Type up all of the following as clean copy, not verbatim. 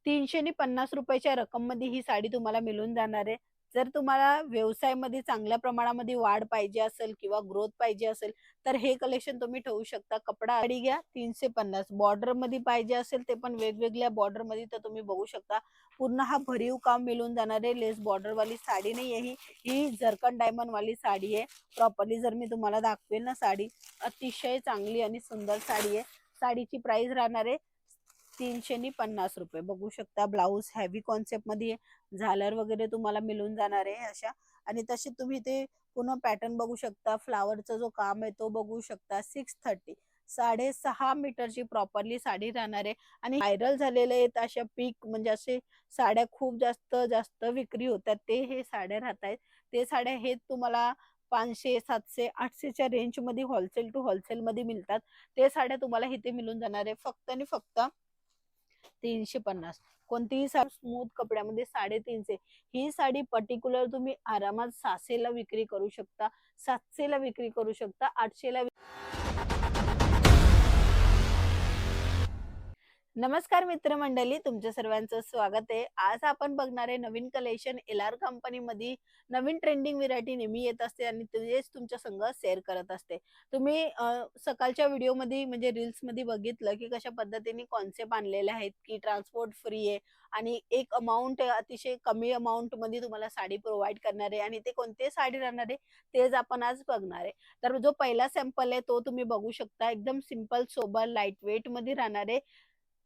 350 रुपयाच्या रक्कममध्ये ही साडी तुम्हाला मिळून जाणार आहे. जर तुम्हाला व्यवसायामध्ये चांगल्या प्रमाणामध्ये वाढ पाहिजे असेल किंवा ग्रोथ पाहिजे असेल, तर हे कलेक्शन तुम्ही ठेवू शकता. कपडा साडी घ्या 350. बॉर्डरमध्ये पाहिजे असेल ते पण वेगवेगळ्या बॉर्डरमध्ये तर तुम्ही बघू शकता. पूर्ण हा भरीव काम मिळून जाणार आहे. लेस बॉर्डरवाली साडी नाही आहे ही. ही झरकन डायमंडवाली साडी आहे. प्रॉपरली जर मी तुम्हाला दाखवेल ना साडी, अतिशय चांगली आणि सुंदर साडी आहे. साडीची प्राइस राहणार आहे 350 रुपये. बघू शकता ब्लाऊज हेवी कॉन्सेप्ट मध्ये झालर वगैरे तुम्हाला मिळून जाणार आहे अशा. आणि तसे तुम्ही ते पूर्ण पॅटर्न बघू शकता. फ्लावरचा जो काम आहे तो बघू शकता. 630 6.5 मीटरची प्रॉपरली साडी राहणार आहे. आणि व्हायरल झालेले आहेत अशा पीक म्हणजे असे साड्या खूप जास्त जास्त विक्री होतात ते हे साड्या राहत आहेत. ते साड्या हे तुम्हाला 500 700 800च्या रेंज मध्ये होलसेल टू होलसेल मध्ये मिळतात. ते साड्या तुम्हाला इथे मिळून जाणार आहे फक्त आणि फक्त 350. कोणतीही साडी स्मूथ कपड्यामध्ये 350. ही साडी पर्टिक्युलर तुम्ही आरामात 600ला विक्री करू शकता, 700ला विक्री करू शकता, 800ला. नमस्कार मित्रमंडळी, तुमच्या सर्वांचं स्वागत आहे. आज आपण बघणार आहे नवीन कलेक्शन. एलआर कंपनीमध्ये नवीन ट्रेंडिंग व्हेरायटी नेहमी येत असते आणि तेच तुमच्या संग शेअर करत असते. तुम्ही सकाळच्या व्हिडिओमध्ये म्हणजे रील्समध्ये बघितलं की कशा पद्धतीने कॉन्सेप्ट आणलेले आहेत की ट्रान्सपोर्ट फ्री आहे आणि एक अमाऊंट अतिशय कमी अमाऊंट मध्ये तुम्हाला साडी प्रोव्हाइड करणार आहे. आणि ते कोणते साडी राहणार आहे तेच आपण आज बघणार आहे. तर जो पहिला सॅम्पल आहे तो तुम्ही बघू शकता. एकदम सिंपल सोबर लाईट वेट मध्ये राहणार आहे.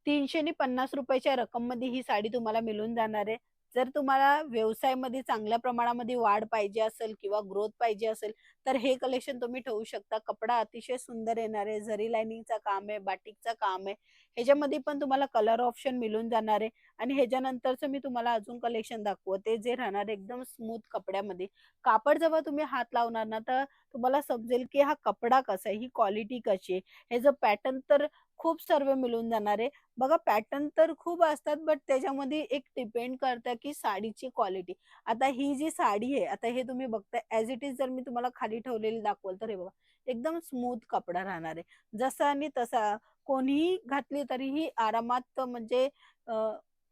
350 रुपयाच्या रक्कममध्ये ही साडी तुम्हाला मिळून जाणार आहे. जर तुम्हाला व्यवसायामध्ये चांगल्या प्रमाणामध्ये वाढ पाहिजे असेल किंवा ग्रोथ पाहिजे असेल, तर हे कलेक्शन तुम्ही ठेवू शकता. कपडा अतिशय सुंदर येणार आहे. जरी लाइनिंगचा काम आहे, बाटिकचा काम आहे. ह्याच्यामध्ये पण तुम्हाला कलर ऑप्शन मिळून जाणार आहे. आणि ह्याच्यानंतरचं मी तुम्हाला अजून कलेक्शन दाखवते जे राहणार आहे एकदम स्मूथ कपड्यामध्ये. कापड जेव्हा तुम्ही हात लावणार ना, तर तुम्हाला समजेल की हा कपडा कसा आहे, ही क्वालिटी कशी आहे. हे जो पॅटर्न तर खूप सर्व मिळून जाणार आहे. बघा पॅटर्न तर खूप असतात, बट त्याच्यामध्ये एक डिपेंड करतं की साडीची क्वालिटी. आता ही जी साडी आहे, आता हे तुम्ही बघताय ॲज इट इज. जर मी तुम्हाला खाली ठेवलेली दाखवल तर हे बघा एकदम स्मूथ कपडा राहणार आहे. जसा आणि तसा कोणीही घातली तरीही आरामात म्हणजे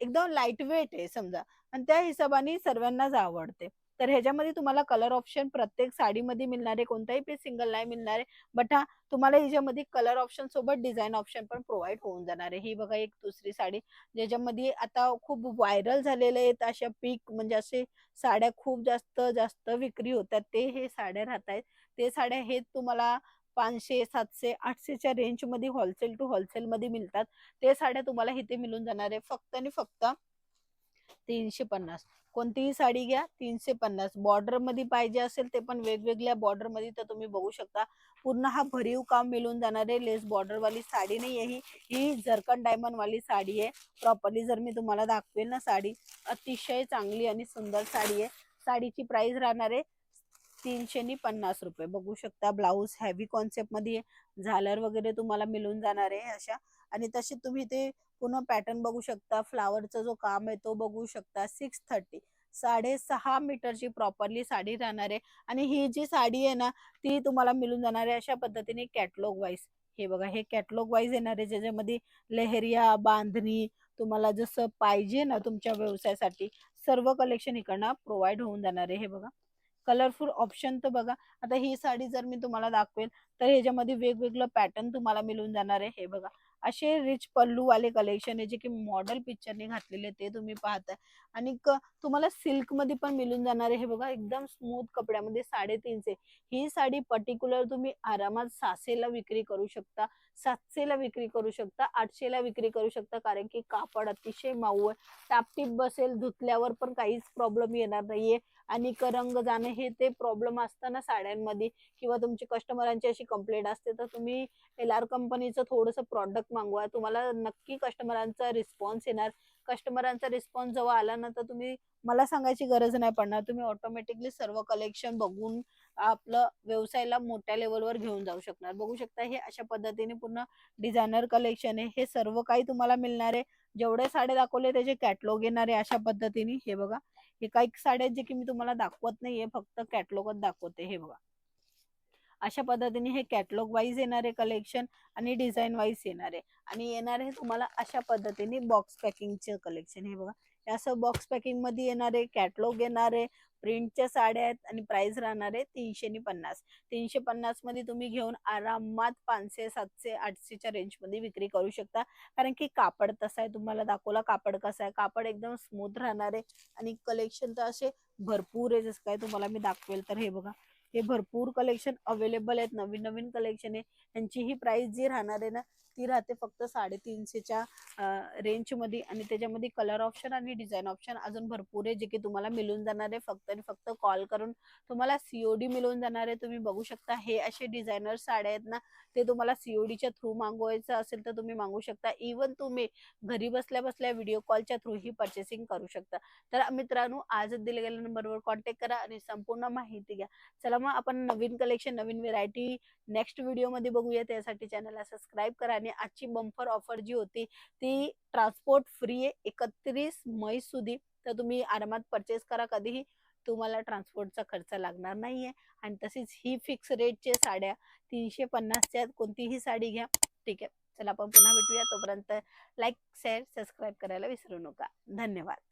एकदम लाईट वेट आहे समजा. आणि त्या हिशोबाने सर्वांनाच आवडते. तर ह्याच्यामध्ये तुम्हाला कलर ऑप्शन प्रत्येक साडीमध्ये मिळणार आहे. कोणताही पीस सिंगल नाही मिळणार आहे. बट हा तुम्हाला ह्याच्यामध्ये कलर ऑप्शन सोबत डिझाइन ऑप्शन पण प्रोव्हाइड होऊन जाणार आहे. ही बघा एक दुसरी साडी ज्याच्यामध्ये आता खूप व्हायरल झालेले आहेत अशा पीक म्हणजे असे साड्या खूप जास्त जास्त विक्री होतात ते हे साड्या राहत आहेत. ते साड्या हे तुम्हाला 500 700 800च्या रेंज मध्ये होलसेल टू होलसेल मध्ये मिळतात. ते साड्या तुम्हाला इथे मिळून जाणार आहे फक्त आणि फक्त 350. कोणतीही साडी घ्या 350. बॉर्डर मध्ये पाहिजे असेल ते पण वेगवेगळ्या बॉर्डर मध्ये तर तुम्ही बघू शकता. पूर्ण हा भरीव काम मिळून जाणार आहे. लेस बॉर्डर वाली साडी नाही आहे ही. ही झरकन डायमंड वाली साडी आहे. प्रॉपरली जर मी तुम्हाला दाखवेल ना साडी, अतिशय चांगली आणि सुंदर साडी आहे. साडीची प्राइस राहणार आहे 350 रुपये. बघू शकता ब्लाऊज हेवी कॉन्सेप्ट मध्ये झालर वगैरे तुम्हाला मिळून जाणार आहे अशा. आणि तसे तुम्ही ते पूर्ण पॅटर्न बघू शकता. फ्लावरचा जो काम आहे तो बघू शकता. 630 6.5 मीटरची प्रॉपरली साडी राहणार आहे. आणि ही जी साडी आहे ना, ती तुम्हाला मिळून जाणार आहे अशा पद्धतीने कॅटलॉग वाईज. हे बघा हे कॅटलॉग वाईज येणार आहे ज्याच्यामध्ये लेहरिया बांधणी तुम्हाला जसं पाहिजे ना तुमच्या व्यवसायासाठी सर्व कलेक्शन इकडनं प्रोव्हाइड होऊन जाणार आहे. हे बघा कलरफुल ऑप्शन तर बघा. आता ही साडी जर मी तुम्हाला दाखवेल तर ह्याच्यामध्ये वेगवेगळं पॅटर्न तुम्हाला मिळून जाणार आहे. हे बघा असे रिच पल्लू वाले कलेक्शन आहे जे की मॉडेल पिक्चरने घातलेले ते तुम्ही पाहताय. आणि तुम्हाला सिल्क मध्ये पण मिळून जाणार आहे. हे बघा एकदम स्मूथ कपड्यामध्ये 350. ही साडी पर्टिक्युलर तुम्ही आरामात 600ला विक्री करू शकता, 700ला विक्री करू शकता, 800ला विक्री करू शकता. कारण की कापड अतिशय मऊ आहे. टापटीप बसेल, धुतल्यावर पण काहीच प्रॉब्लेम येणार नाहीये. आणि रंग जाणे हे ते प्रॉब्लेम असताना साड्यांमध्ये किंवा तुमची कस्टमरांची अशी कंप्लेंट असते, तर तुम्ही एलआर कंपनीचं थोडंसं प्रॉडक्ट मागवा. तुम्हाला नक्की कस्टमरांचा रिस्पॉन्स येणार. कस्टमरांचा रिस्पॉन्स जेव्हा आला ना, तर तुम्ही मला सांगायची गरज नाही पडणार. तुम्ही ऑटोमॅटिकली सर्व कलेक्शन बघून आपलं व्यवसायाला मोठ्या लेवलवर घेऊन जाऊ शकणार. बघू शकता हे अशा पद्धतीने पूर्ण डिझायनर कलेक्शन आहे. हे सर्व काही तुम्हाला मिळणार आहे. जेवढे साडे दाखवले त्याचे कॅटलॉग येणार आहे अशा पद्धतीने. हे बघा हे काही साड्या जे की मी तुम्हाला दाखवत नाहीये, फक्त कॅटलॉगच दाखवते. हे बघा अशा पद्धतीने हे कॅटलॉग वाईज येणारे कलेक्शन आणि डिझाईन वाईज येणार आहे. आणि येणार आहे तुम्हाला अशा पद्धतीने बॉक्स पॅकिंगचे कलेक्शन. हे बघा, हे असं बॉक्स पॅकिंग मध्ये येणारे कॅटलॉग येणारे प्रिंटच्या साड्या आहेत आणि प्राइस राहणार आहे 350. 350 मध्ये तुम्ही घेऊन आरामात 500, 700, 800च्या रेंज मध्ये विक्री करू शकता. कारण की कापड तसा आहे, तुम्हाला दाखवला कापड कसा आहे. कापड एकदम स्मूथ राहणार आहे आणि कलेक्शन तर असे भरपूर आहे. जसं काय तुम्हाला मी दाखवेल तर हे बघा, हे भरपूर कलेक्शन अवेलेबल आहेत. नवीन नवीन कलेक्शन आहे. यांची ही प्राइस जी राहणार आहे ना, ती राहते फक्त 350च्या रेंज मध्ये. आणि त्याच्यामध्ये कलर ऑप्शन आणि डिझाईन ऑप्शन अजून भरपूर आहे, जे की तुम्हाला मिळून जाणार आहे. फक्त आणि फक्त कॉल करून तुम्हाला सीओडी मिळून जाणार आहे. तुम्ही बघू शकता हे असे डिझायनर साड्या आहेत ना, ते तुम्हाला सीओडीच्या थ्रू मागवायचं असेल तर तुम्ही मागू शकता. इवन तुम्ही घरी बसल्या बसल्या व्हिडिओ कॉलच्या थ्रू ही परचेसिंग करू शकता. तर मित्रांनो, आज दिल्या गेल्या नंबरवर कॉन्टॅक्ट करा आणि संपूर्ण माहिती घ्या. चला मग आपण नवीन कलेक्शन, नवीन व्हेरायटी नेक्स्ट व्हिडिओ मध्ये बघूया. त्यासाठी चॅनलला सबस्क्राईब करा. आणि आजची बंपर ऑफर जी होती ती ट्रान्सपोर्ट फ्री आहे 31 मै सुधी. तर तुम्ही आरामात परचेस करा, कधीही तुम्हाला ट्रान्सपोर्टचा खर्च लागणार नाहीये. आणि तशीच ही फिक्स रेटचे साड्या 350च्या कोणतीही साडी घ्या. ठीक आहे, चला आपण पुन्हा भेटूया. तोपर्यंत लाईक, शेअर, सबस्क्राईब करायला विसरू नका. धन्यवाद.